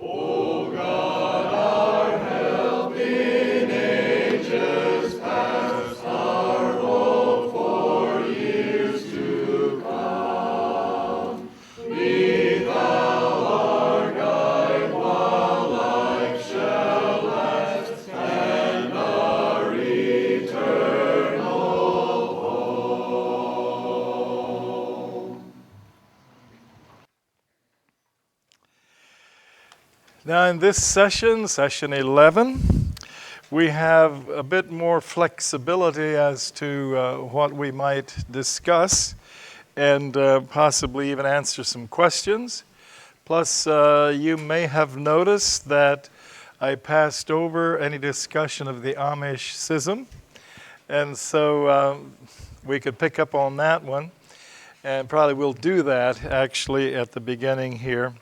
O God, our help in ages past, our hope for years to come. Be thou our guide while life shall last, and our eternal home. Now in this session, session 11, we have a bit more flexibility as to what we might discuss and possibly even answer some questions. Plus, you may have noticed that I passed over any discussion of the Amish schism, and so we could pick up on that one, and probably we'll do that actually at the beginning here,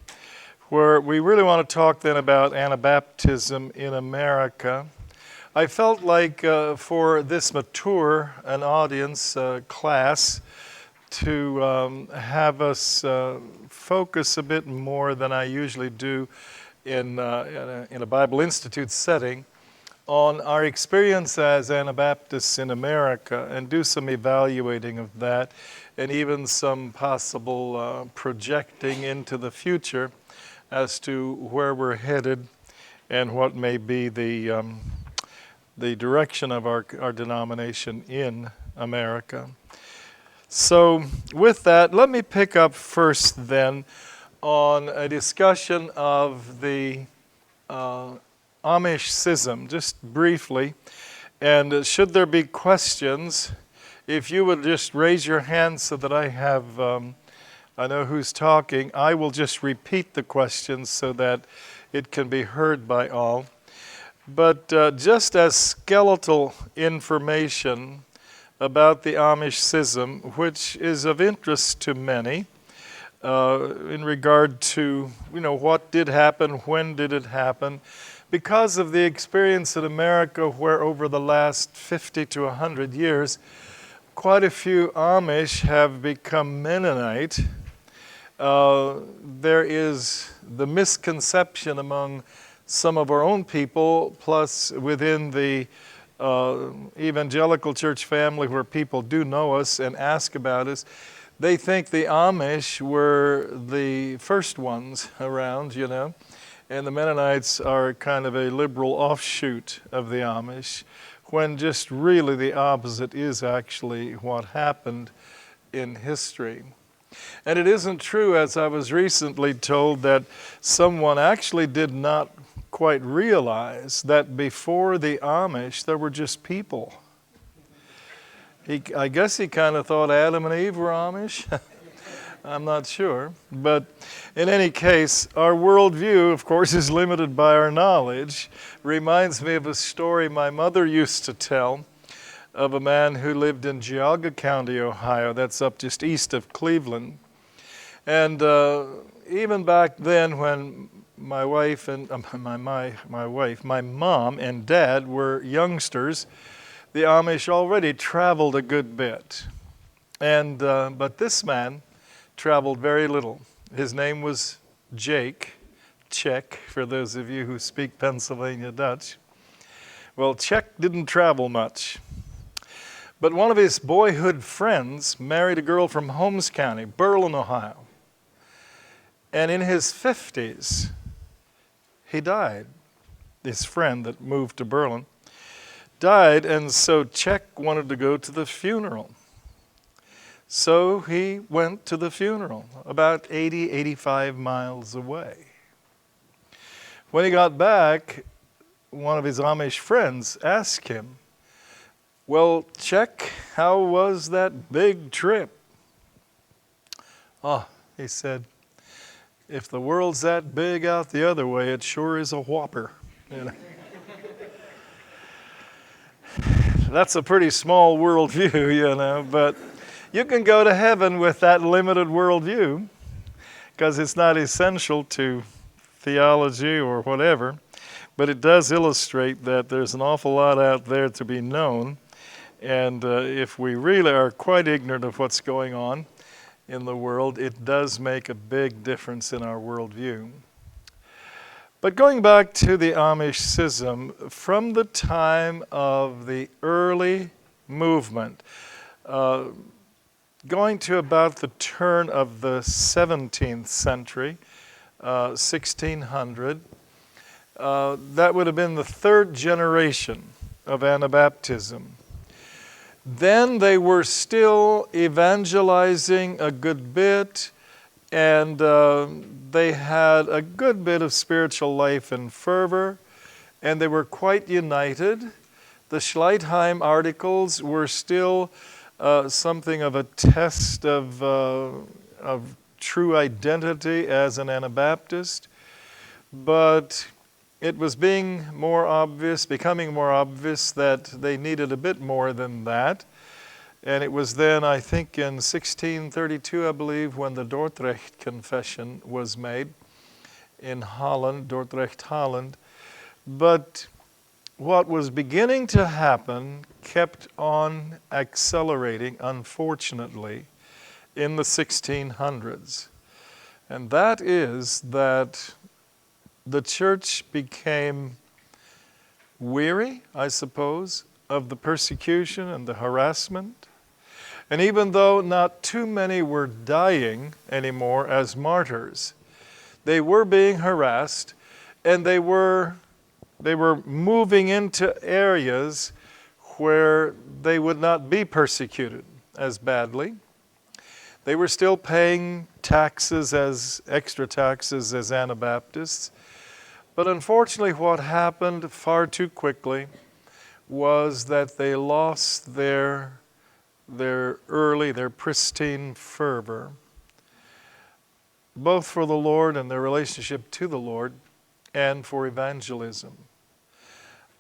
where we really want to talk then about Anabaptism in America. I felt like for this mature an audience class to have us focus a bit more than I usually do in a Bible Institute setting on our experience as Anabaptists in America and do some evaluating of that and even some possible projecting into the future as to where we're headed and what may be the direction of our denomination in America. So with that, let me pick up first then on a discussion of the Amish schism, just briefly. And should there be questions, if you would just raise your hand so that I have I know who's talking. I will just repeat the questions so that it can be heard by all. But just as skeletal information about the Amish schism, which is of interest to many in regard to, what did happen, when did it happen, because of the experience in America where over the last 50 to 100 years, quite a few Amish have become Mennonite. There is the misconception among some of our own people, plus within the evangelical church family where people do know us and ask about us, they think the Amish were the first ones around, and the Mennonites are kind of a liberal offshoot of the Amish, when just really the opposite is actually what happened in history. And it isn't true, as I was recently told, that someone actually did not quite realize that before the Amish there were just people. I guess he kind of thought Adam and Eve were Amish. I'm not sure. But in any case, our worldview, of course, is limited by our knowledge. Reminds me of a story my mother used to tell of a man who lived in Geauga County, Ohio. That's up just east of Cleveland. And even back then when my wife and my mom and dad were youngsters, the Amish already traveled a good bit. And but this man traveled very little. His name was Czech, for those of you who speak Pennsylvania Dutch. Well, Czech didn't travel much. But one of his boyhood friends married a girl from Holmes County, Berlin, Ohio. And in his 50s, he died. His friend that moved to Berlin died, and so Czech wanted to go to the funeral. So he went to the funeral, about 85 miles away. When he got back, one of his Amish friends asked him, "Well, Czech, how was that big trip?" "Oh," he said, "if the world's that big out the other way, it sure is a whopper." That's a pretty small worldview, but you can go to heaven with that limited worldview because it's not essential to theology or whatever, but it does illustrate that there's an awful lot out there to be known. And if we really are quite ignorant of what's going on in the world, it does make a big difference in our worldview. But going back to the Amish schism, from the time of the early movement, going to about the turn of the 17th century, 1600, that would have been the third generation of Anabaptism. Then they were still evangelizing a good bit, and they had a good bit of spiritual life and fervor, and they were quite united. The Schleitheim articles were still something of a test of true identity as an Anabaptist, but it was becoming more obvious that they needed a bit more than that. And it was then, I think in 1632, I believe, when the Dordrecht Confession was made in Holland, Dordrecht, Holland. But what was beginning to happen kept on accelerating, unfortunately, in the 1600s. And that is that the church became weary, I suppose, of the persecution and the harassment. And even though not too many were dying anymore as martyrs, they were being harassed, and they were moving into areas where they would not be persecuted as badly. They were still paying taxes as extra taxes as Anabaptists. But unfortunately, what happened far too quickly was that they lost their pristine fervor, both for the Lord and their relationship to the Lord, and for evangelism.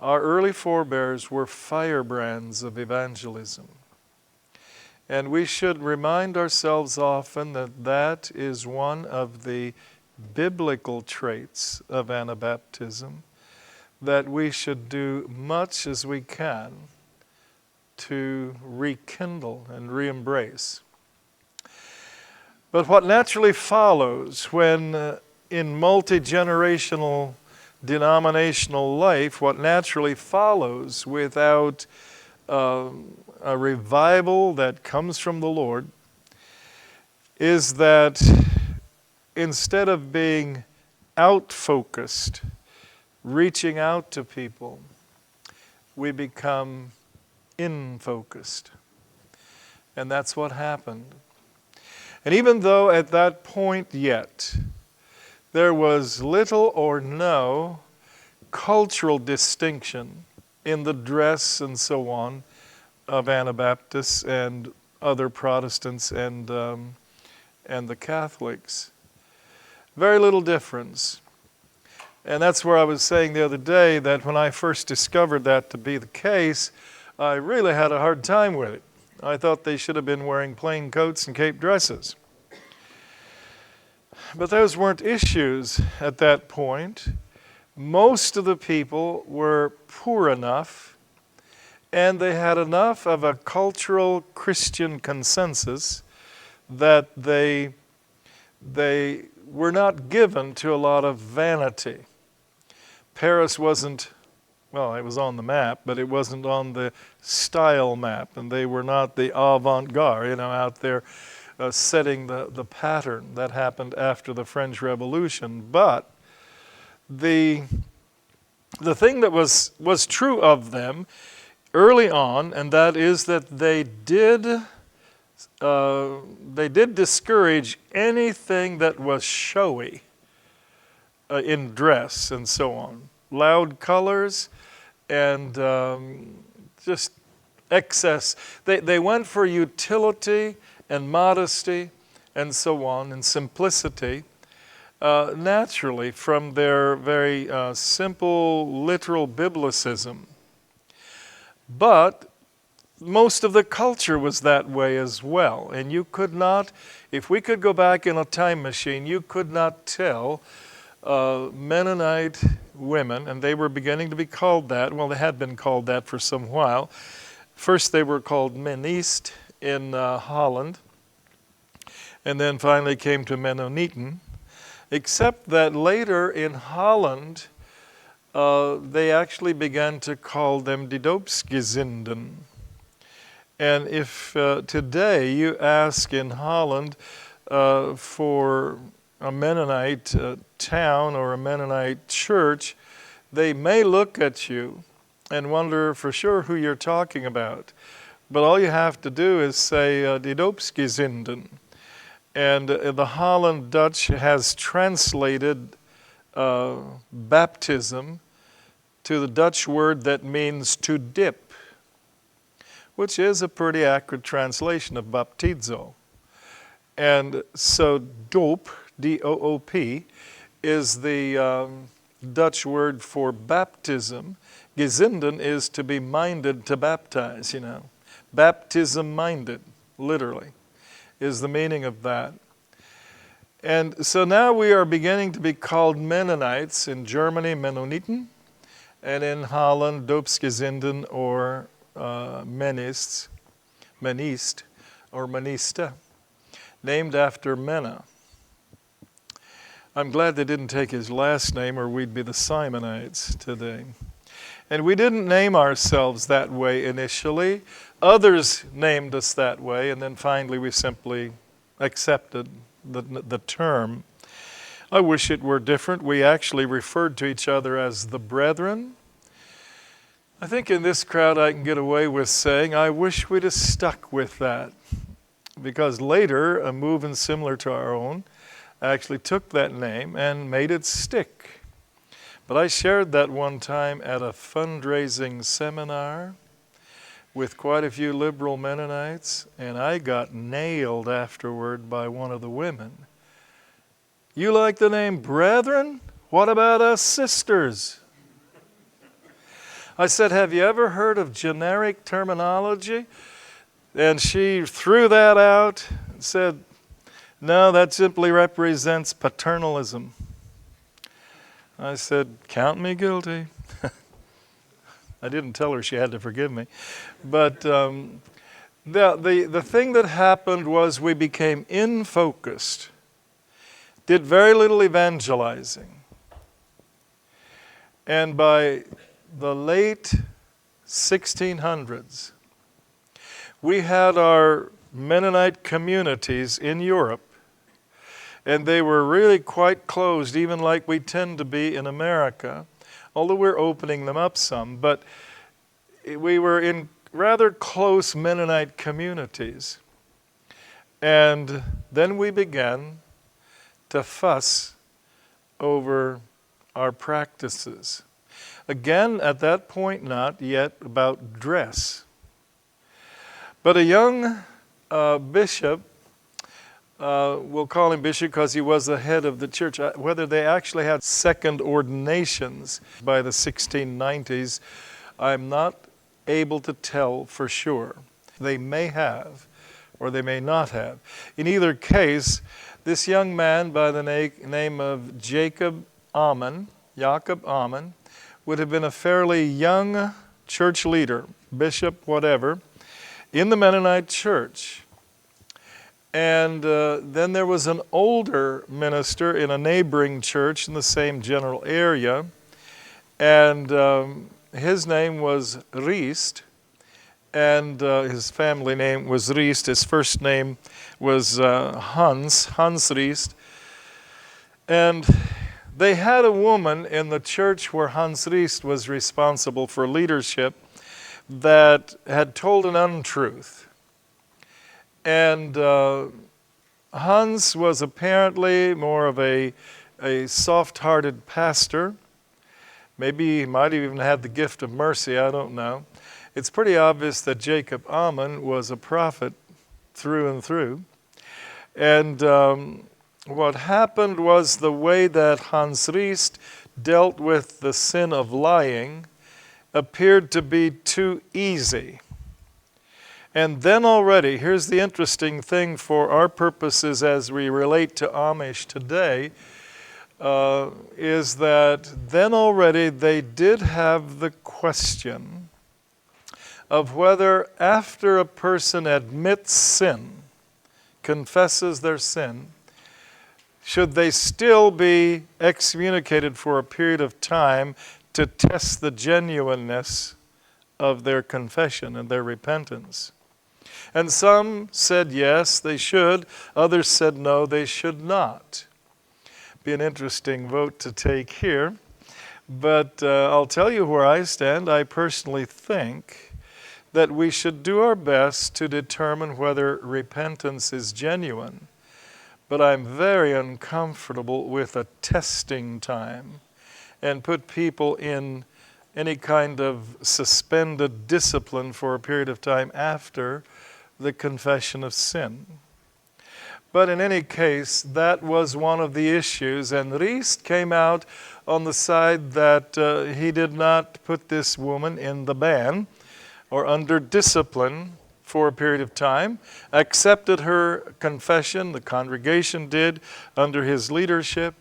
Our early forebears were firebrands of evangelism. And we should remind ourselves often that that is one of the biblical traits of Anabaptism, that we should do much as we can to rekindle and re-embrace. But what naturally follows when in multi-generational denominational life, what naturally follows without a revival that comes from the Lord is that instead of being out-focused, reaching out to people, we become in-focused. And that's what happened. And even though at that point yet, there was little or no cultural distinction in the dress and so on of Anabaptists and other Protestants and the Catholics. Very little difference. And that's where I was saying the other day that when I first discovered that to be the case, I really had a hard time with it. I thought they should have been wearing plain coats and cape dresses. But those weren't issues at that point. Most of the people were poor enough, and they had enough of a cultural Christian consensus that they were not given to a lot of vanity. Paris wasn't, well, it was on the map, but it wasn't on the style map, and they were not the avant-garde, out there setting the pattern that happened after the French Revolution. But the thing that was true of them early on, and that is that they did discourage anything that was showy in dress and so on. Loud colors and just excess. They went for utility and modesty and so on, and simplicity, naturally from their very simple literal biblicism. But most of the culture was that way as well. And you could not, if we could go back in a time machine, you could not tell Mennonite women, and they were beginning to be called that. Well, they had been called that for some while. First they were called Mennonist in Holland, and then finally came to Mennoniten. except that later in Holland, they actually began to call them die Doopsgezinden. And if today you ask in Holland for a Mennonite town or a Mennonite church, they may look at you and wonder for sure who you're talking about. But all you have to do is say die Doopsgezinden. And the Holland Dutch has translated baptism to the Dutch word that means to dip, which is a pretty accurate translation of baptizo. And so doop, D-O-O-P, is the Dutch word for baptism. Gezinden is to be minded to baptize, you know. Baptism minded, literally, is the meaning of that. And so now we are beginning to be called Mennonites. In Germany, Mennoniten, and in Holland, Doopsgezinden or Mennist or Menniste, named after Menna. I'm glad they didn't take his last name or we'd be the Simonites today. And we didn't name ourselves that way initially. Others named us that way, and then finally we simply accepted the term. I wish it were different. We actually referred to each other as the brethren. I think in this crowd I can get away with saying, I wish we'd have stuck with that. Because later, a movement similar to our own actually took that name and made it stick. But I shared that one time at a fundraising seminar with quite a few liberal Mennonites, and I got nailed afterward by one of the women. You like the name brethren? What about us sisters? I said, have you ever heard of generic terminology? And she threw that out and said, no, that simply represents paternalism. I said, count me guilty. I didn't tell her she had to forgive me. But the thing that happened was we became in-focused, did very little evangelizing. And by the late 1600s, we had our Mennonite communities in Europe, and they were really quite closed, even like we tend to be in America, although we're opening them up some. But we were in rather close Mennonite communities. And then we began to fuss over our practices. Again, at that point, not yet about dress. But a young bishop, we'll call him bishop because he was the head of the church, whether they actually had second ordinations by the 1690s, I'm not able to tell for sure. They may have, or they may not have. In either case, this young man by the name of Jacob Ammon, would have been a fairly young church leader, bishop, whatever, in the Mennonite church. And then there was an older minister in a neighboring church in the same general area, and his name was Riest, and his family name was Riest. His first name was Hans Riest. And they had a woman in the church where Hans Riest was responsible for leadership that had told an untruth. And Hans was apparently more of a soft-hearted pastor. Maybe he might have even had the gift of mercy, I don't know. It's pretty obvious that Jacob Ammon was a prophet through and through. And what happened was the way that Hans Riest dealt with the sin of lying appeared to be too easy. And then already, here's the interesting thing for our purposes as we relate to Amish today, is that then already they did have the question of whether after a person admits sin, confesses their sin, should they still be excommunicated for a period of time to test the genuineness of their confession and their repentance? And some said yes, they should. Others said no, they should not. Be an interesting vote to take here. But I'll tell you where I stand. I personally think that we should do our best to determine whether repentance is genuine. But I'm very uncomfortable with a testing time and put people in any kind of suspended discipline for a period of time after the confession of sin. But in any case, that was one of the issues, and Riest came out on the side that he did not put this woman in the ban or under discipline for a period of time, accepted her confession, the congregation did, under his leadership,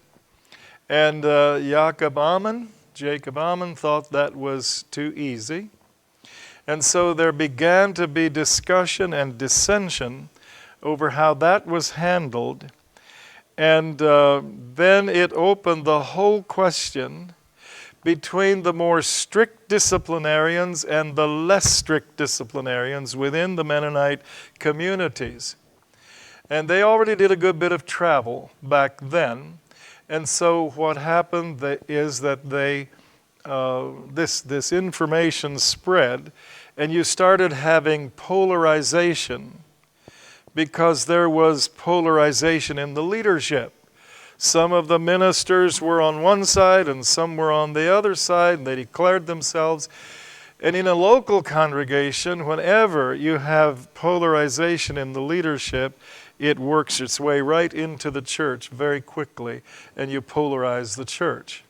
and Jacob Ammon thought that was too easy. And so there began to be discussion and dissension over how that was handled. And then it opened the whole question between the more strict disciplinarians and the less strict disciplinarians within the Mennonite communities. And they already did a good bit of travel back then. And so what happened is that this information spread, and you started having polarization, because there was polarization in the leadership. Some of the ministers were on one side and some were on the other side, and they declared themselves. And in a local congregation, whenever you have polarization in the leadership, it works its way right into the church very quickly, and you polarize the church.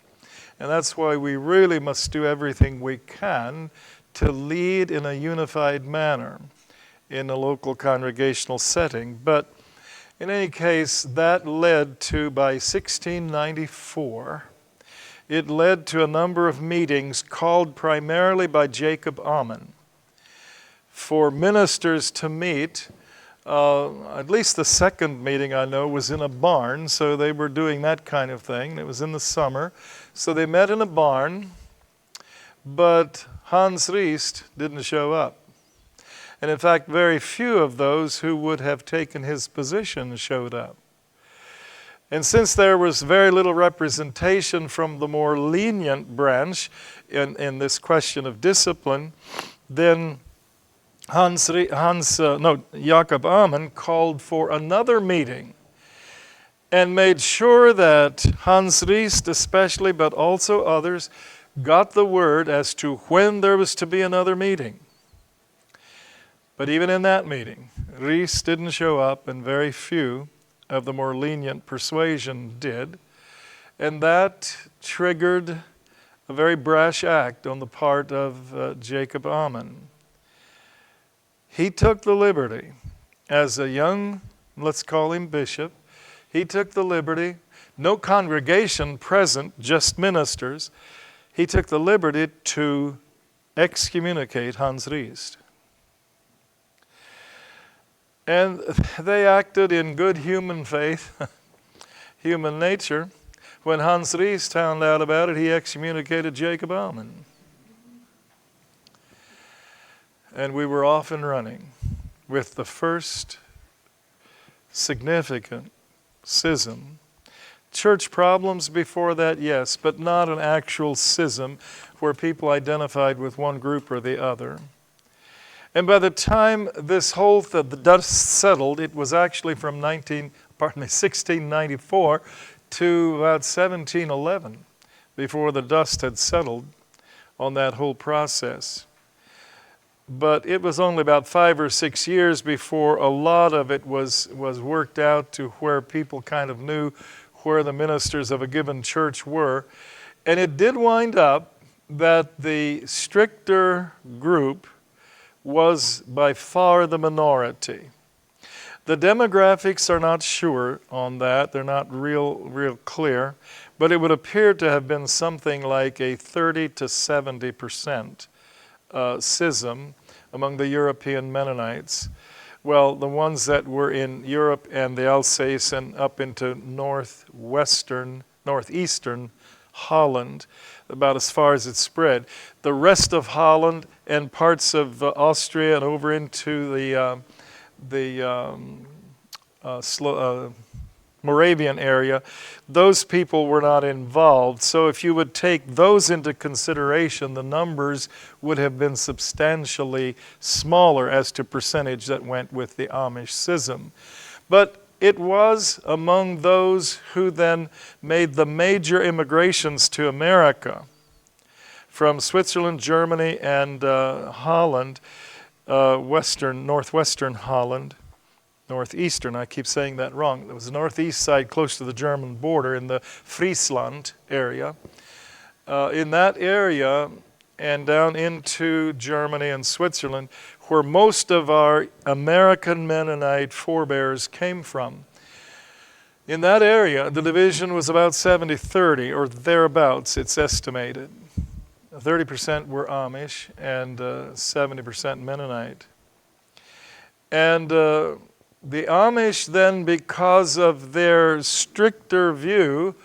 And that's why we really must do everything we can to lead in a unified manner in a local congregational setting. But in any case, that led to, by 1694, it led to a number of meetings called primarily by Jacob Ammon for ministers to meet. At least the second meeting I know was in a barn, so they were doing that kind of thing. It was in the summer. So they met in a barn, but Hans Riest didn't show up. And in fact, very few of those who would have taken his position showed up. And since there was very little representation from the more lenient branch in this question of discipline, then Jacob Ammon called for another meeting and made sure that Hans Riest especially, but also others, got the word as to when there was to be another meeting. But even in that meeting, Riest didn't show up, and very few of the more lenient persuasion did. And that triggered a very brash act on the part of Jacob Ammon. He took the liberty, as a young, let's call him bishop, he took the liberty, no congregation present, just ministers, he took the liberty to excommunicate Hans Riest. And they acted in good human faith, human nature. When Hans Riest found out about it, he excommunicated Jacob Ammon. And we were off and running with the first significant schism. Church problems before that, yes, but not an actual schism where people identified with one group or the other. And by the time this whole the dust settled, it was actually from 1694 to about 1711 before the dust had settled on that whole process. But it was only about 5 or 6 years before a lot of it was worked out to where people kind of knew where the ministers of a given church were. And it did wind up that the stricter group was by far the minority. The demographics are not sure on that. They're not real clear. But it would appear to have been something like a 30 to 70% schism among the European Mennonites. Well, the ones that were in Europe and the Alsace and up into northeastern Holland, about as far as it spread. The rest of Holland and parts of Austria and over into the Moravian area, those people were not involved. So if you would take those into consideration, the numbers would have been substantially smaller as to percentage that went with the Amish schism. But it was among those who then made the major immigrations to America from Switzerland, Germany, and Holland, northwestern Holland. Northeastern, I keep saying that wrong. It was the northeast side close to the German border in the Friesland area. In that area and down into Germany and Switzerland, where most of our American Mennonite forebears came from. In that area, the division was about 70-30 or thereabouts, it's estimated. 30% were Amish and 70% Mennonite. And the Amish then, because of their stricter view,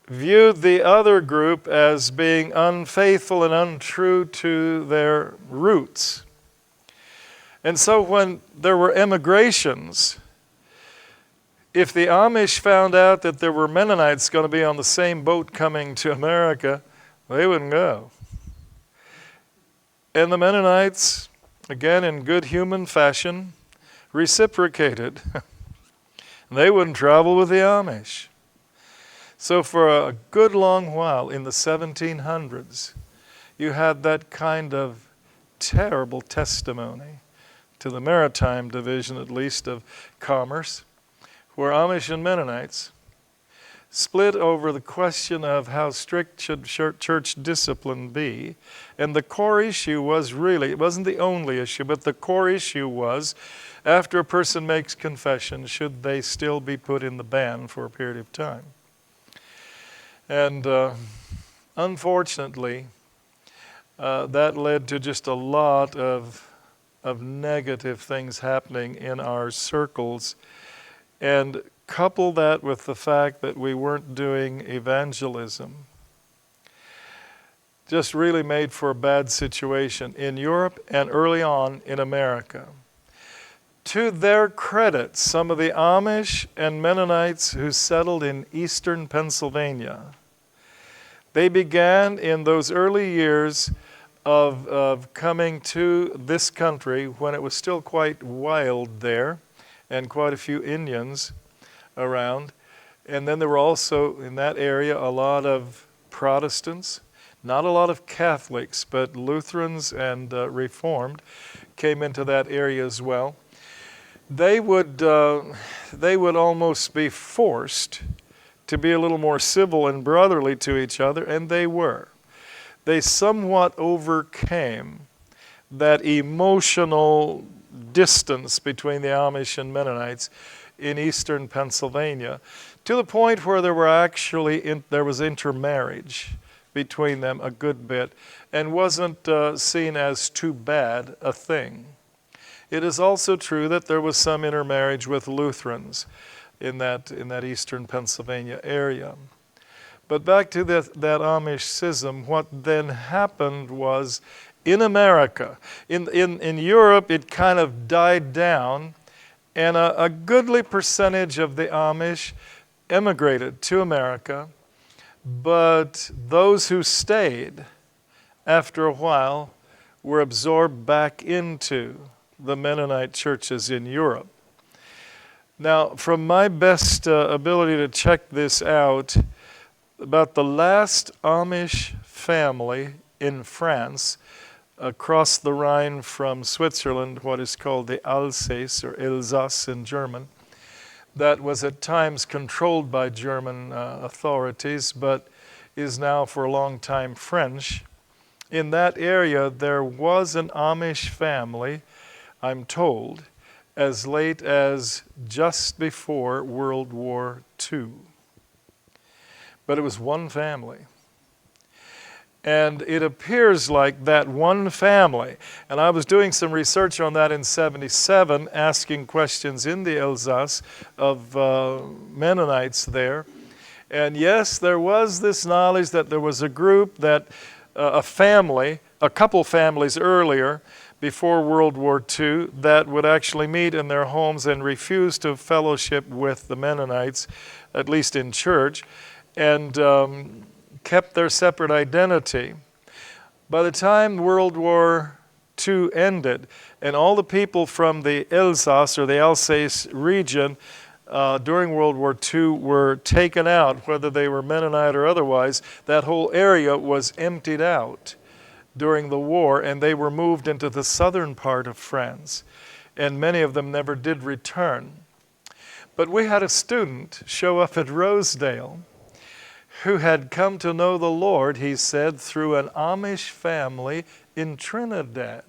viewed the other group as being unfaithful and untrue to their roots. And so when there were emigrations, if the Amish found out that there were Mennonites going to be on the same boat coming to America, they wouldn't go. And the Mennonites, again in good human fashion, reciprocated. They wouldn't travel with the Amish. So for a good long while in the 1700s, you had that kind of terrible testimony to the maritime division, at least, of commerce, where Amish and Mennonites split over the question of how strict should church discipline be. And the core issue was really, it wasn't the only issue, but the core issue was, after a person makes confession, should they still be put in the ban for a period of time? And unfortunately, that led to just a lot of negative things happening in our circles. And couple that with the fact that we weren't doing evangelism, just really made for a bad situation in Europe and early on in America. To their credit, some of the Amish and Mennonites who settled in eastern Pennsylvania, they began in those early years of coming to this country when it was still quite wild there and quite a few Indians around. And then there were also in that area a lot of Protestants, not a lot of Catholics, but Lutherans and Reformed came into that area as well. They would almost be forced to be a little more civil and brotherly to each other, and they were. They somewhat overcame that emotional distance between the Amish and Mennonites in eastern Pennsylvania, to the point where there was intermarriage between them a good bit, and wasn't seen as too bad a thing. It is also true that there was some intermarriage with Lutherans in that eastern Pennsylvania area. But back to that Amish schism, what then happened was in America, in Europe it kind of died down, and a goodly percentage of the Amish emigrated to America, but those who stayed after a while were absorbed back into the Mennonite churches in Europe. Now, from my best ability to check this out, about the last Amish family in France, across the Rhine from Switzerland, what is called the Alsace or Alsace in German, that was at times controlled by German authorities, but is now for a long time French. In that area, there was an Amish family, I'm told, as late as just before World War II. But it was one family. And it appears like that one family, and I was doing some research on that in 77, asking questions in the Alsace of Mennonites there. And yes, there was this knowledge that there was a group that, a family, a couple families earlier, before World War II, that would actually meet in their homes and refuse to fellowship with the Mennonites, at least in church, and kept their separate identity. By the time World War II ended, and all the people from the Alsace or the Alsace region during World War II were taken out, whether they were Mennonite or otherwise, that whole area was emptied out during the war, and they were moved into the southern part of France, and many of them never did return. But we had a student show up at Rosedale who had come to know the Lord, he said, through an Amish family in Trinidad.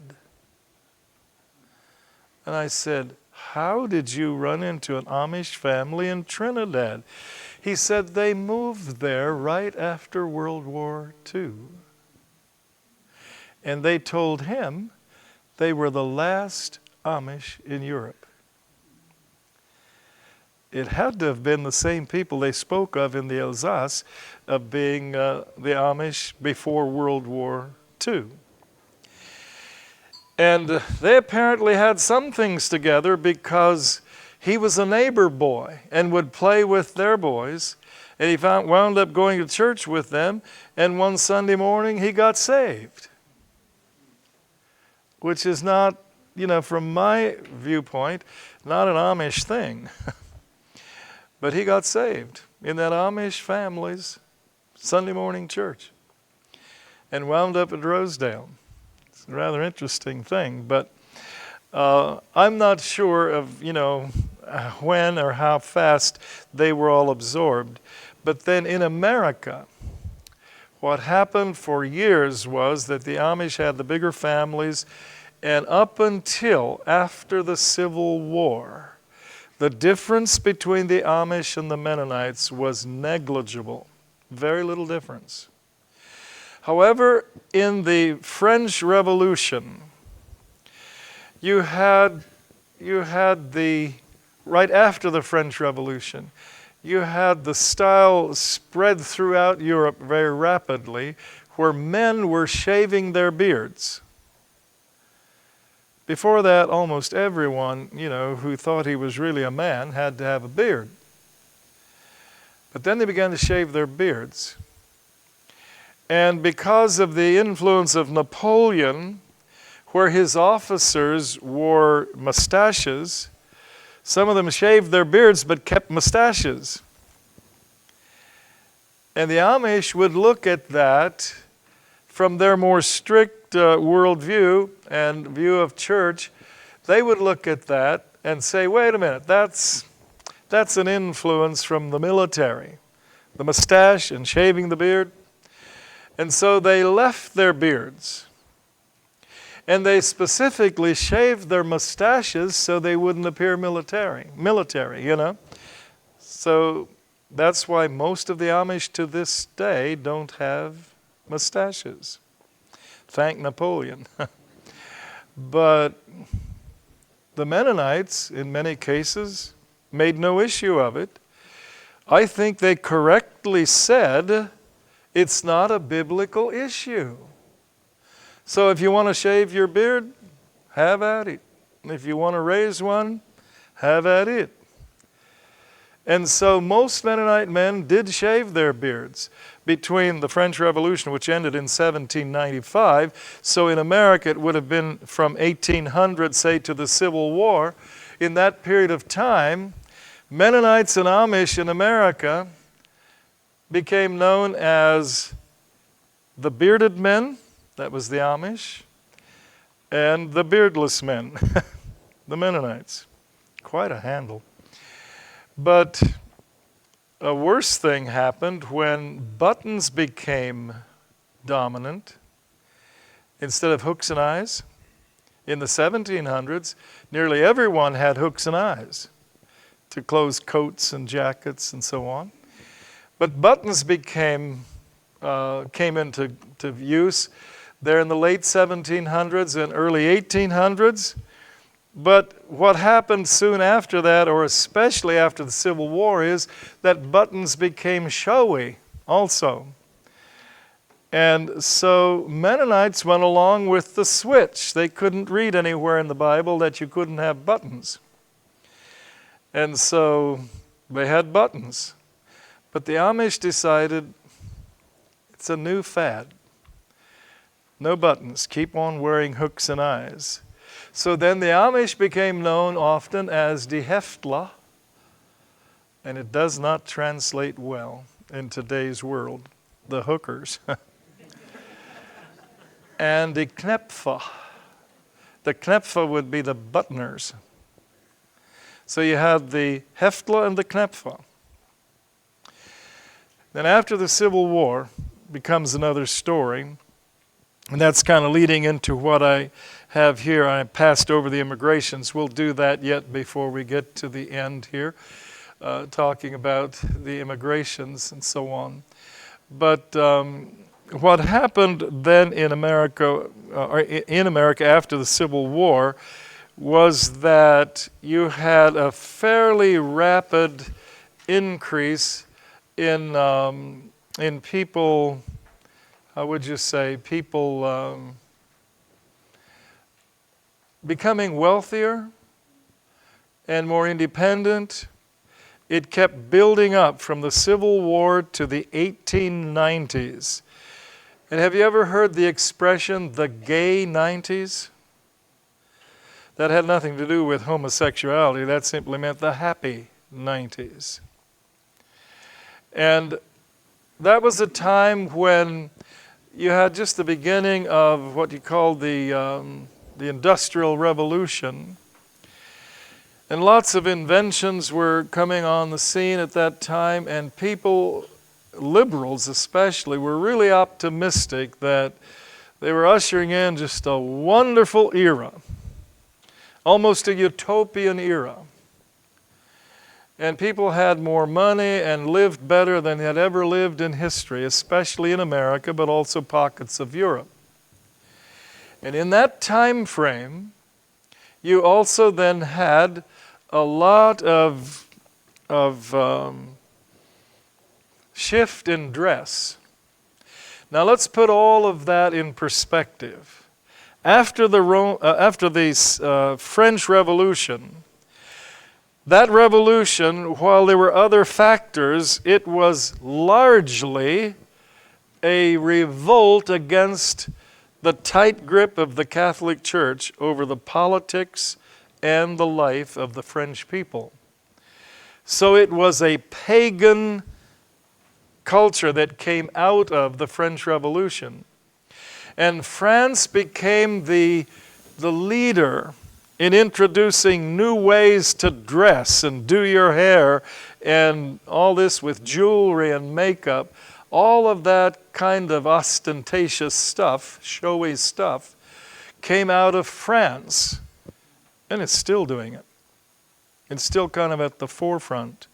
And I said, how did you run into an Amish family in Trinidad? He said they moved there right after World War II. And they told him they were the last Amish in Europe. It had to have been the same people they spoke of in the Alsace of being the Amish before World War II. And they apparently had some things together because he was a neighbor boy and would play with their boys. And he wound up going to church with them. And one Sunday morning he got saved. Which is not, from my viewpoint, not an Amish thing. But he got saved in that Amish family's Sunday morning church and wound up at Rosedale. It's a rather interesting thing, but I'm not sure of, when or how fast they were all absorbed. But then in America, what happened for years was that the Amish had the bigger families, and up until after the Civil War, the difference between the Amish and the Mennonites was negligible, very little difference. However, in the French Revolution, you had right after the French Revolution, you had the style spread throughout Europe very rapidly where men were shaving their beards. Before that, almost everyone, who thought he was really a man had to have a beard. But then they began to shave their beards. And because of the influence of Napoleon, where his officers wore mustaches, some of them shaved their beards but kept mustaches. And the Amish would look at that from their more strict worldview and view of church. They would look at that and say, wait a minute, that's an influence from the military, the mustache and shaving the beard. And so they left their beards. And they specifically shaved their mustaches so they wouldn't appear military. So that's why most of the Amish to this day don't have mustaches. Thank Napoleon. But the Mennonites, in many cases, made no issue of it. I think they correctly said it's not a biblical issue. So if you want to shave your beard, have at it. If you want to raise one, have at it. And so most Mennonite men did shave their beards between the French Revolution, which ended in 1795. So in America, it would have been from 1800, say, to the Civil War. In that period of time, Mennonites and Amish in America became known as the bearded men, that was the Amish, and the beardless men, the Mennonites. Quite a handle. But a worse thing happened when buttons became dominant instead of hooks and eyes. In the 1700s, nearly everyone had hooks and eyes to close coats and jackets and so on. But buttons became came into use there in the late 1700s and early 1800s. But what happened soon after that, or especially after the Civil War, is that buttons became showy also. And so Mennonites went along with the switch. They couldn't read anywhere in the Bible that you couldn't have buttons. And so they had buttons. But the Amish decided it's a new fad. No buttons. Keep on wearing hooks and eyes. So then the Amish became known often as die Heftler, and it does not translate well in today's world, the hookers. And the Knepfer. The Knepfer would be the buttoners. So you had the Heftler and the Knepfer. Then after the Civil War becomes another story, and that's kind of leading into what I have here. I passed over the immigrations. We'll do that yet before we get to the end here, talking about the immigrations and so on. But what happened then in America after the Civil War was that you had a fairly rapid increase in people. How would you say, people becoming wealthier and more independent. It kept building up from the Civil War to the 1890s. And have you ever heard the expression, the gay 90s? That had nothing to do with homosexuality. That simply meant the happy 90s. And that was a time when you had just the beginning of what you call the Industrial Revolution. And lots of inventions were coming on the scene at that time, and people, liberals especially, were really optimistic that they were ushering in just a wonderful era, almost a utopian era. And people had more money and lived better than they had ever lived in history, especially in America, but also pockets of Europe. And in that time frame, you also then had a lot of shift in dress. Now let's put all of that in perspective. After the French Revolution, that revolution, while there were other factors, it was largely a revolt against the tight grip of the Catholic Church over the politics and the life of the French people. So it was a pagan culture that came out of the French Revolution. And France became the leader in introducing new ways to dress and do your hair and all this with jewelry and makeup. All of that kind of ostentatious stuff, showy stuff, came out of France. And it's still doing it. It's still kind of at the forefront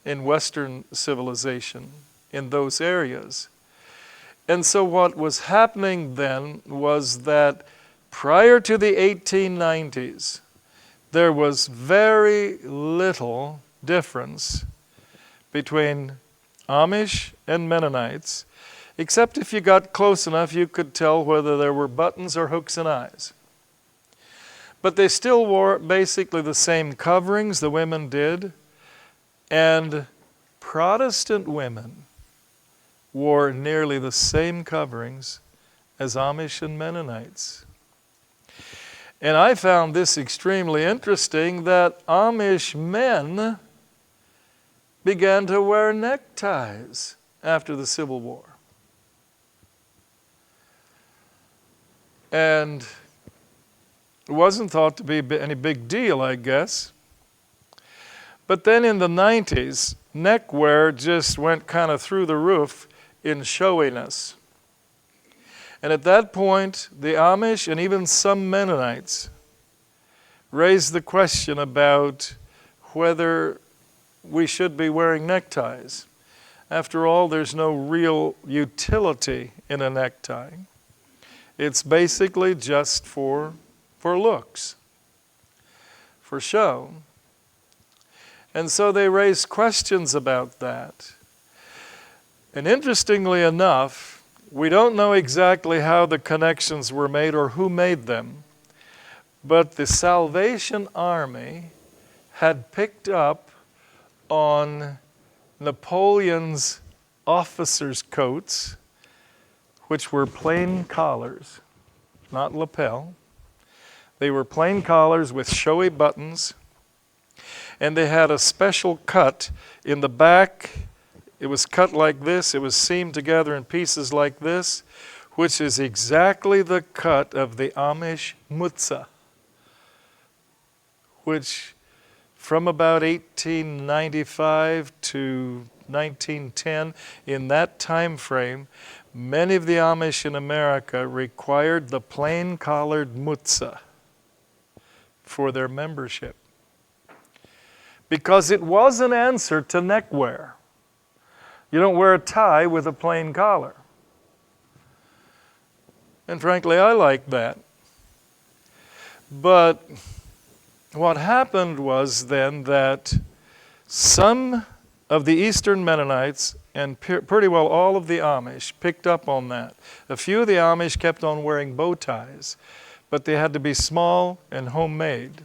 in Western civilization in those areas. And so what was happening then was that prior to the 1890s, there was very little difference between Amish and Mennonites, except if you got close enough, you could tell whether there were buttons or hooks and eyes. But they still wore basically the same coverings the women did, and Protestant women wore nearly the same coverings as Amish and Mennonites. And I found this extremely interesting, that Amish men began to wear neckties after the Civil War. And it wasn't thought to be any big deal, I guess. But then in the 90s, neckwear just went kind of through the roof in showiness. And at that point, the Amish and even some Mennonites raised the question about whether we should be wearing neckties. After all, there's no real utility in a necktie. It's basically just for looks, for show. And so they raised questions about that. And interestingly enough, we don't know exactly how the connections were made or who made them, but the Salvation Army had picked up on Napoleon's officers' coats, which were plain collars, not lapel. They were plain collars with showy buttons, and they had a special cut in the back. It was cut like this. It was seamed together in pieces like this, which is exactly the cut of the Amish Mutza, which from about 1895 to 1910, in that time frame, many of the Amish in America required the plain collared Mutza for their membership, because it was an answer to neckwear. You don't wear a tie with a plain collar. And frankly, I like that. But what happened was then that some of the Eastern Mennonites and pretty well all of the Amish picked up on that. A few of the Amish kept on wearing bow ties, but they had to be small and homemade.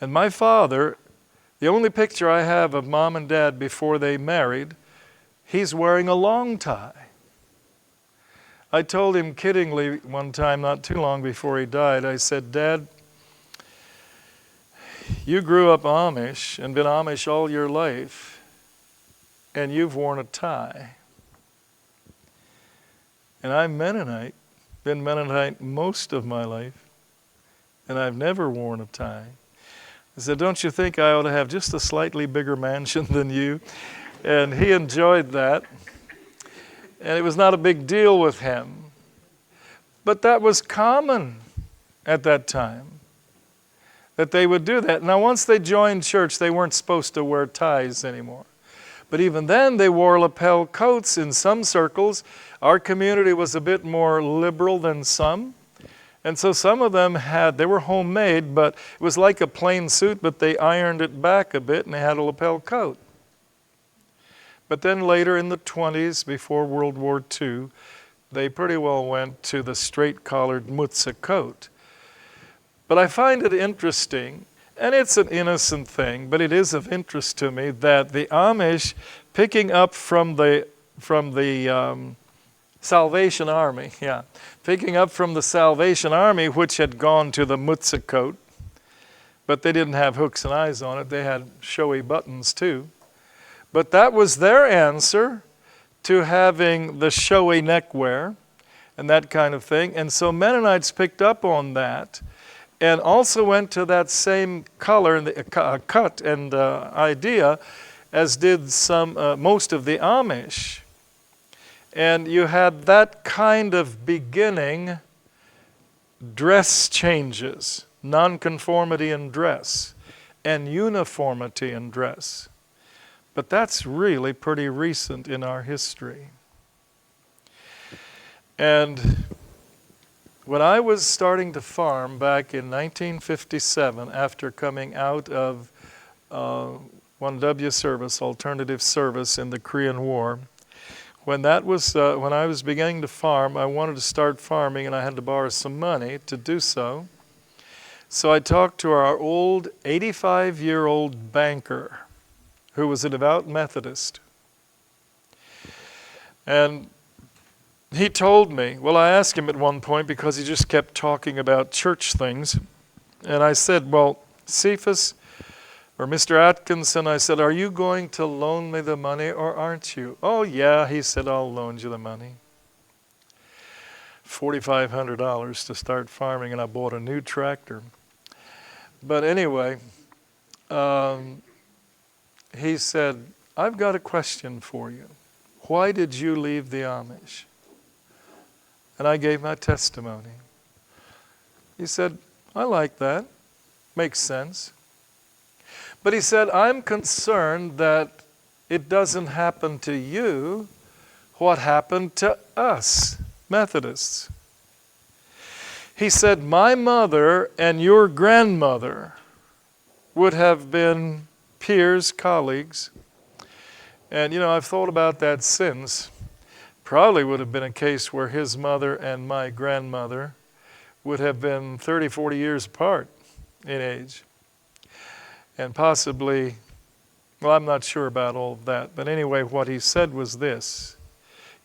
And my father, the only picture I have of Mom and Dad before they married, he's wearing a long tie. I told him kiddingly one time, not too long before he died, I said, "Dad, you grew up Amish and been Amish all your life, and you've worn a tie. And I'm Mennonite, been Mennonite most of my life, and I've never worn a tie." I said, "Don't you think I ought to have just a slightly bigger mansion than you?" And he enjoyed that. And it was not a big deal with him. But that was common at that time, that they would do that. Now, once they joined church, they weren't supposed to wear ties anymore. But even then, they wore lapel coats in some circles. Our community was a bit more liberal than some. And so some of them they were homemade, but it was like a plain suit, but they ironed it back a bit and they had a lapel coat. But then later in the 20s, before World War II, they pretty well went to the straight-collared Mutza coat. But I find it interesting, and it's an innocent thing, but it is of interest to me, that the Amish, picking up from the Salvation Army, picking up from the Salvation Army, which had gone to the Mutza coat, but they didn't have hooks and eyes on it. They had showy buttons too. But that was their answer to having the showy neckwear and that kind of thing. And so Mennonites picked up on that and also went to that same color and cut and idea as did most of the Amish. And you had that kind of beginning dress changes, nonconformity in dress, and uniformity in dress. But that's really pretty recent in our history. And when I was starting to farm back in 1957, after coming out of 1W service, alternative service in the Korean War, when I was beginning to farm, I wanted to start farming and I had to borrow some money to do so. So I talked to our old 85-year-old banker, who was a devout Methodist. And he told me, well, I asked him at one point because he just kept talking about church things. And I said, well, Cephas, or Mr. Atkinson, I said, are you going to loan me the money or aren't you? Oh, yeah, he said, I'll loan you the money. $4,500 to start farming, and I bought a new tractor. But anyway, he said, I've got a question for you. Why did you leave the Amish? And I gave my testimony. He said, I like that. Makes sense. But he said, I'm concerned that it doesn't happen to you what happened to us, Methodists. He said, my mother and your grandmother would have been peers, colleagues. And, I've thought about that since. Probably would have been a case where his mother and my grandmother would have been 30, 40 years apart in age. And possibly, well, I'm not sure about all of that. But anyway, what he said was this.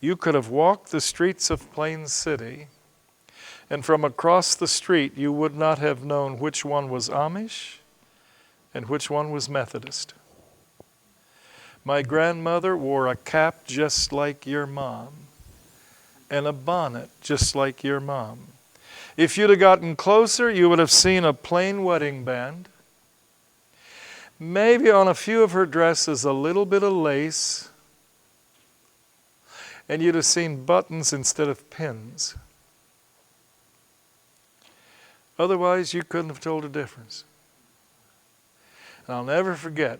You could have walked the streets of Plain City, and from across the street you would not have known which one was Amish and which one was Methodist. My grandmother wore a cap just like your mom and a bonnet just like your mom. If you'd have gotten closer, you would have seen a plain wedding band. Maybe on a few of her dresses, a little bit of lace. And you'd have seen buttons instead of pins. Otherwise, you couldn't have told a difference. And I'll never forget,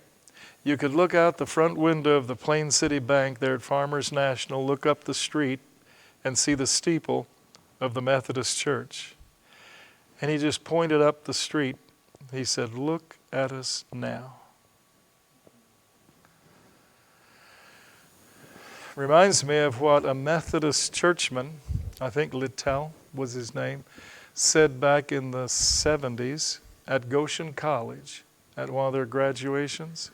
you could look out the front window of the Plain City Bank there at Farmers National, look up the street, and see the steeple of the Methodist Church. And he just pointed up the street. He said, look at us now. Reminds me of what a Methodist churchman, I think Littell was his name, said back in the 70s at Goshen College at one of their graduations.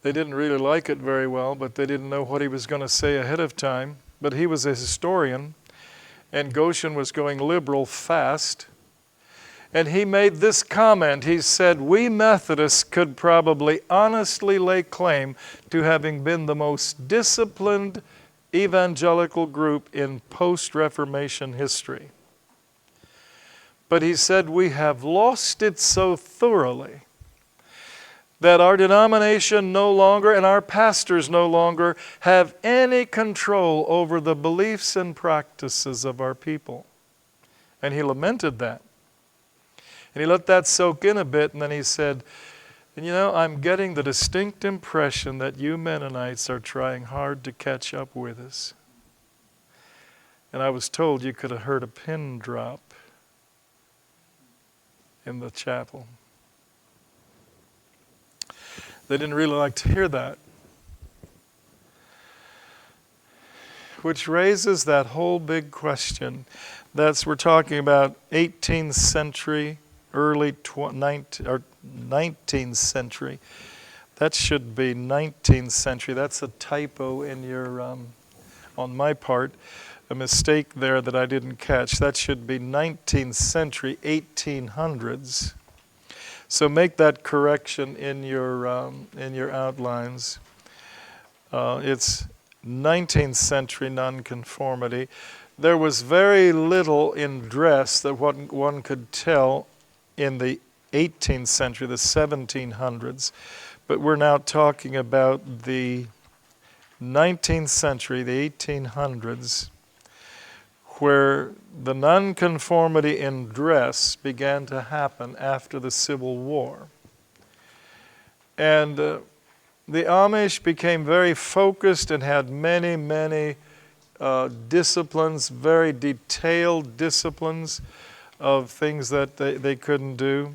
They didn't really like it very well, but they didn't know what he was going to say ahead of time. But he was a historian, and Goshen was going liberal fast. And he made this comment. He said, we Methodists could probably honestly lay claim to having been the most disciplined evangelical group in post-Reformation history. But he said, we have lost it so thoroughly that our denomination no longer and our pastors no longer have any control over the beliefs and practices of our people. And he lamented that. And he let that soak in a bit, and then he said, and I'm getting the distinct impression that you Mennonites are trying hard to catch up with us. And I was told you could have heard a pin drop in the chapel. They didn't really like to hear that. Which raises that whole big question. We're talking about 18th century, early 19th century. That should be 19th century. That's a typo in your, on my part, a mistake there that I didn't catch. That should be 19th century, 1800s. So make that correction in your outlines. It's 19th century nonconformity. There was very little in dress that one could tell in the 18th century, the 1700s, but we're now talking about the 19th century, the 1800s, where the nonconformity in dress began to happen after the Civil War. And the Amish became very focused and had many, many disciplines, very detailed disciplines of things that they couldn't do.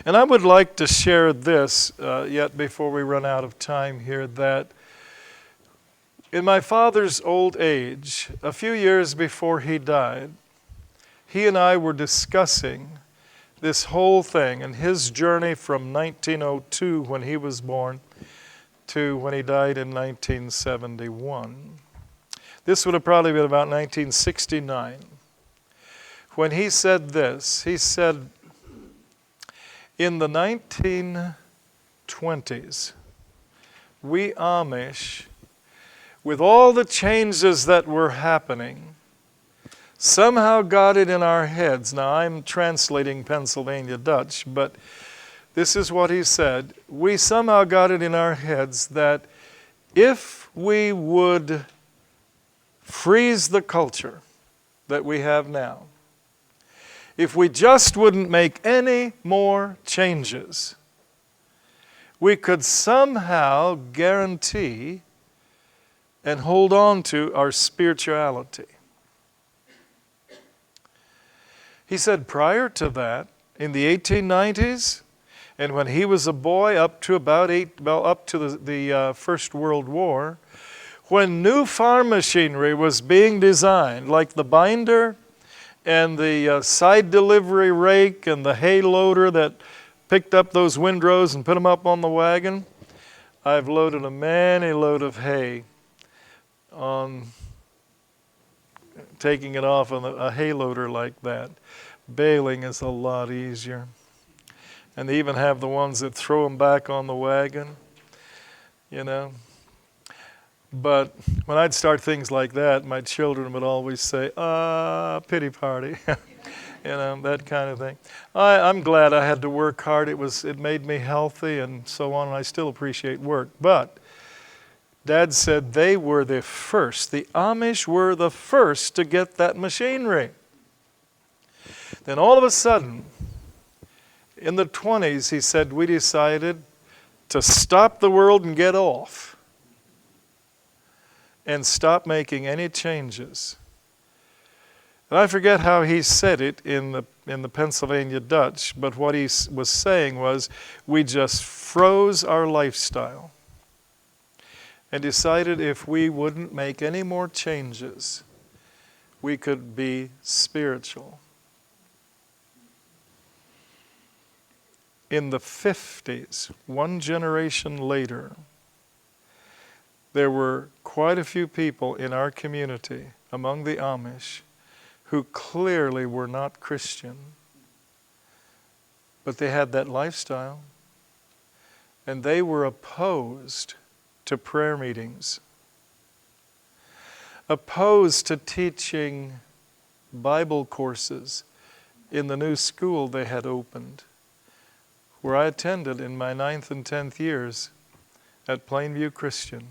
And I would like to share this, yet before we run out of time here, that in my father's old age, a few years before he died, he and I were discussing this whole thing and his journey from 1902 when he was born to when he died in 1971. This would have probably been about 1969. When he said this, he said, in the 1920s, we Amish, with all the changes that were happening, somehow got it in our heads. Now, I'm translating Pennsylvania Dutch, but this is what he said. We somehow got it in our heads that if we would freeze the culture that we have now, if we just wouldn't make any more changes, we could somehow guarantee and hold on to our spirituality. He said prior to that, in the 1890s, and when he was a boy up to the First World War, when new farm machinery was being designed, like the binder and the side delivery rake and the hay loader that picked up those windrows and put them up on the wagon, I've loaded a many load of hay on taking it off on a hay loader like that. Baling is a lot easier. And they even have the ones that throw them back on the wagon, you know. But when I'd start things like that, my children would always say, pity party, you know, that kind of thing. I'm glad I had to work hard. It made me healthy and so on, and I still appreciate work. But Dad said they were the first. The Amish were the first to get that machinery. Then all of a sudden, in the 20s, he said, we decided to stop the world and get off and stop making any changes. And I forget how he said it in the Pennsylvania Dutch, but what he was saying was, we just froze our lifestyle and decided if we wouldn't make any more changes, we could be spiritual. In the 50s, one generation later, there were quite a few people in our community, among the Amish, who clearly were not Christian, but they had that lifestyle, and they were opposed to prayer meetings, opposed to teaching Bible courses in the new school they had opened, where I attended in my 9th and 10th years at Plainview Christian.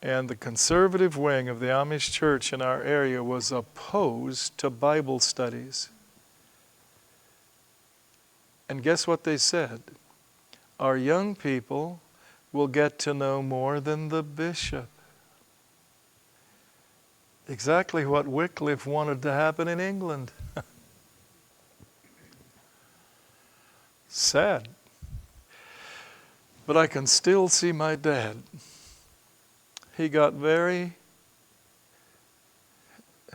And the conservative wing of the Amish church in our area was opposed to Bible studies. And guess what they said? Our young people will get to know more than the bishop. Exactly what Wycliffe wanted to happen in England. Sad. But I can still see my dad. He got very,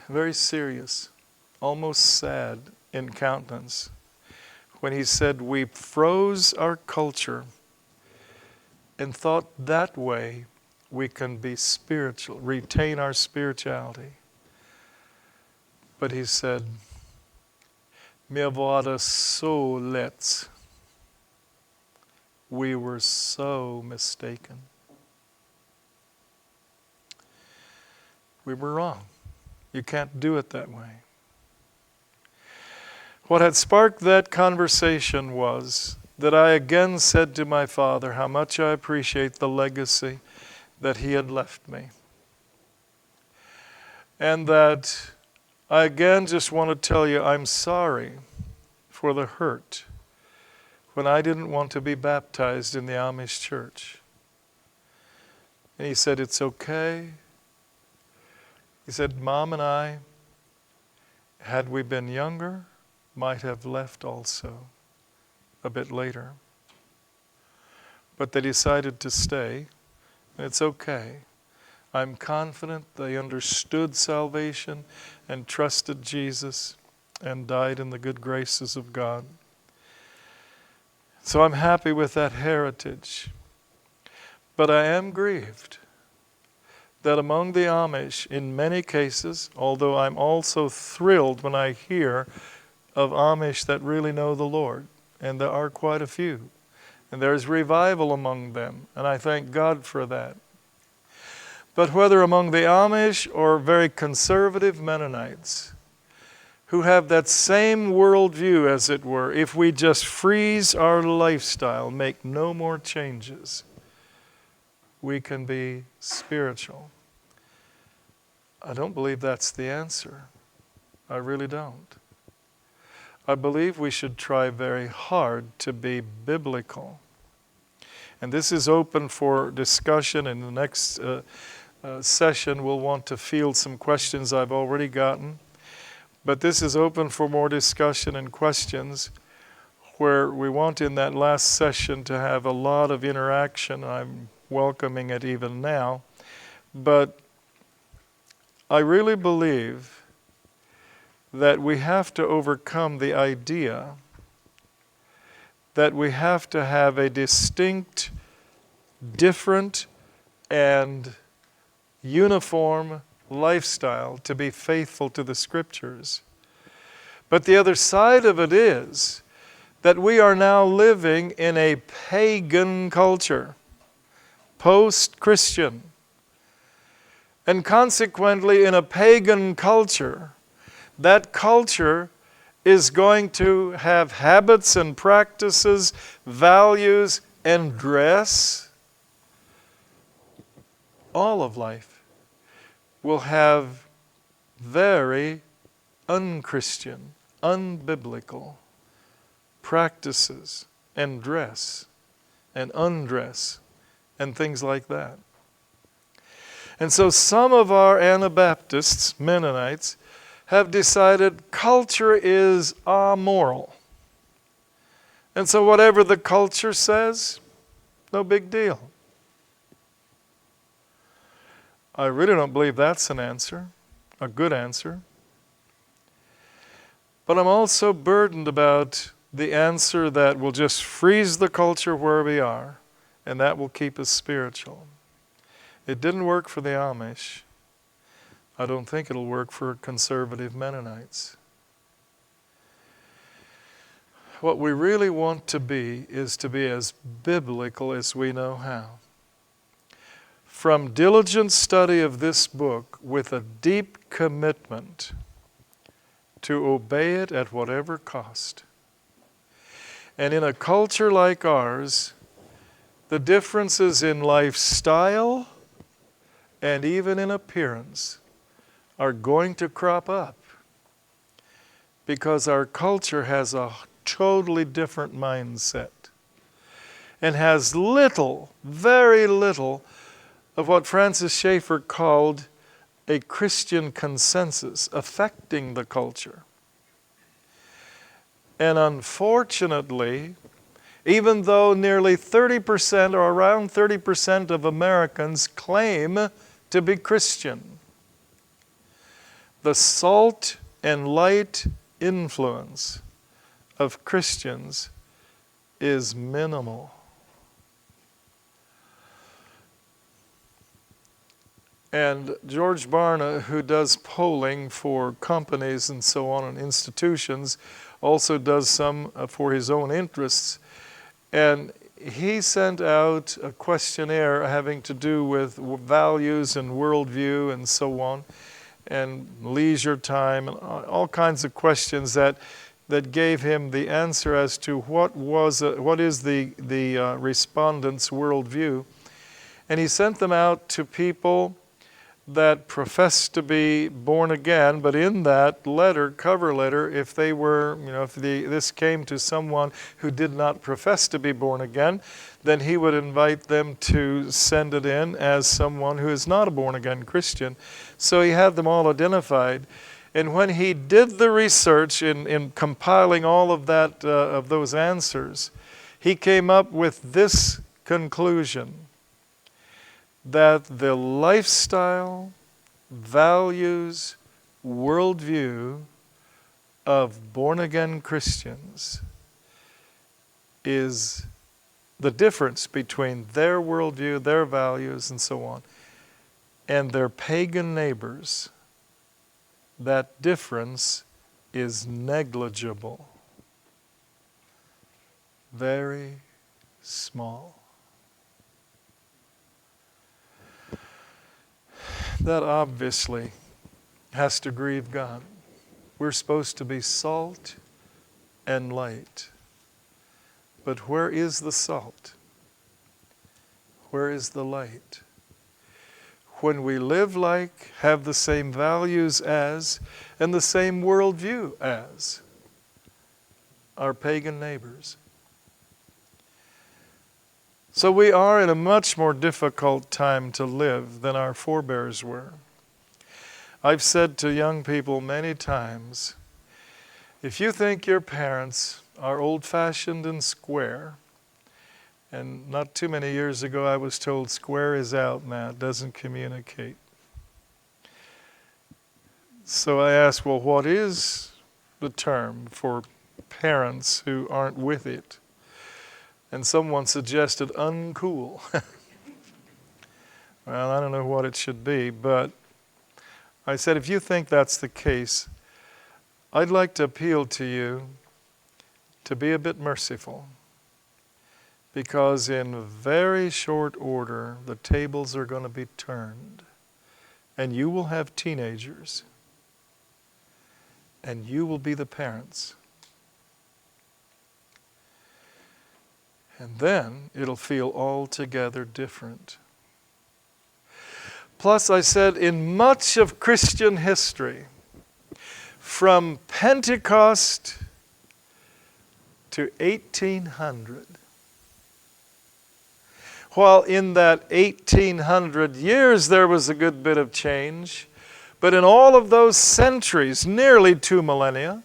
very serious, almost sad in countenance, when he said we froze our culture and thought that way we can be spiritual, retain our spirituality. But he said, "Wir waren so let's." We were so mistaken. We were wrong. You can't do it that way. What had sparked that conversation was that I again said to my father how much I appreciate the legacy that he had left me. And that I again just want to tell you I'm sorry for the hurt when I didn't want to be baptized in the Amish church. And he said, it's okay. He said, Mom and I, had we been younger, might have left also a bit later. But they decided to stay, and it's okay. I'm confident they understood salvation and trusted Jesus and died in the good graces of God. So I'm happy with that heritage. But I am grieved that among the Amish, in many cases, although I'm also thrilled when I hear of Amish that really know the Lord, and there are quite a few, and there's revival among them, and I thank God for that. But whether among the Amish or very conservative Mennonites, who have that same worldview, as it were, if we just freeze our lifestyle, make no more changes, we can be spiritual. I don't believe that's the answer. I really don't. I believe we should try very hard to be biblical. And this is open for discussion. In the next session, we'll want to field some questions I've already gotten. But this is open for more discussion and questions, where we want in that last session to have a lot of interaction. I'm welcoming it even now. But I really believe that we have to overcome the idea that we have to have a distinct, different, and uniform lifestyle to be faithful to the Scriptures. But the other side of it is that we are now living in a pagan culture, post-Christian. And consequently, in a pagan culture, that culture is going to have habits and practices, values and dress. All of life will have very unchristian, unbiblical practices and dress and undress and things like that. And so some of our Anabaptists, Mennonites, have decided culture is amoral. And so whatever the culture says, no big deal. I really don't believe that's an answer, a good answer. But I'm also burdened about the answer that will just freeze the culture where we are, and that will keep us spiritual. It didn't work for the Amish. I don't think it'll work for conservative Mennonites. What we really want to be is to be as biblical as we know how. From diligent study of this book with a deep commitment to obey it at whatever cost. And in a culture like ours, the differences in lifestyle and even in appearance are going to crop up because our culture has a totally different mindset and has little, very little, of what Francis Schaeffer called a Christian consensus affecting the culture. And unfortunately, even though nearly 30% or around 30% of Americans claim to be Christian, the salt and light influence of Christians is minimal. And George Barna, who does polling for companies and so on and institutions, also does some for his own interests. And he sent out a questionnaire having to do with values and worldview and so on, and leisure time, and all kinds of questions that gave him the answer as to what is the respondent's worldview. And he sent them out to people that professed to be born again, but in that letter, cover letter, if they were, this came to someone who did not profess to be born again, then he would invite them to send it in as someone who is not a born again Christian. So he had them all identified. And when he did the research in compiling all of that, of those answers, he came up with this conclusion: that the lifestyle, values, worldview of born-again Christians is the difference between their worldview, their values, and so on, and their pagan neighbors. That difference is negligible, very small. That obviously has to grieve God. We're supposed to be salt and light. But where is the salt? Where is the light? When we live like, have the same values as, and the same worldview as our pagan neighbors. So we are in a much more difficult time to live than our forebears were. I've said to young people many times, if you think your parents are old-fashioned and square, and not too many years ago I was told square is out now, it doesn't communicate. So I asked, well, what is the term for parents who aren't with it? And someone suggested uncool. Well, I don't know what it should be, but I said, if you think that's the case, I'd like to appeal to you to be a bit merciful. Because in very short order, the tables are going to be turned. And you will have teenagers. And you will be the parents. And then it'll feel altogether different. Plus, I said, in much of Christian history, from Pentecost to 1800, while in that 1800 years there was a good bit of change, but in all of those centuries, nearly 2 millennia,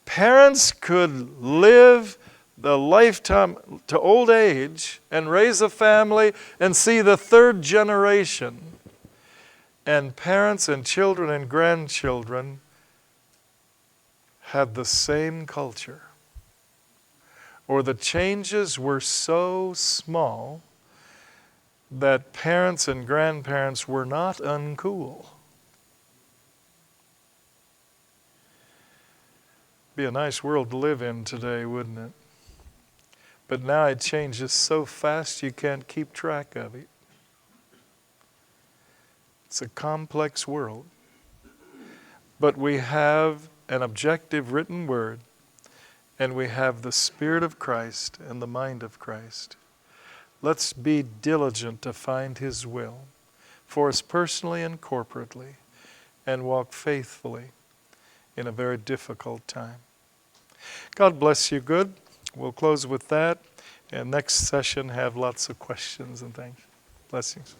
parents could live the lifetime to old age and raise a family and see the third generation. And parents and children and grandchildren had the same culture. Or the changes were so small that parents and grandparents were not uncool. Be a nice world to live in today, wouldn't it? But now it changes so fast you can't keep track of it. It's a complex world. But we have an objective written word, and we have the Spirit of Christ and the mind of Christ. Let's be diligent to find His will for us personally and corporately, and walk faithfully in a very difficult time. God bless you good. We'll close with that, and next session have lots of questions and things. Blessings.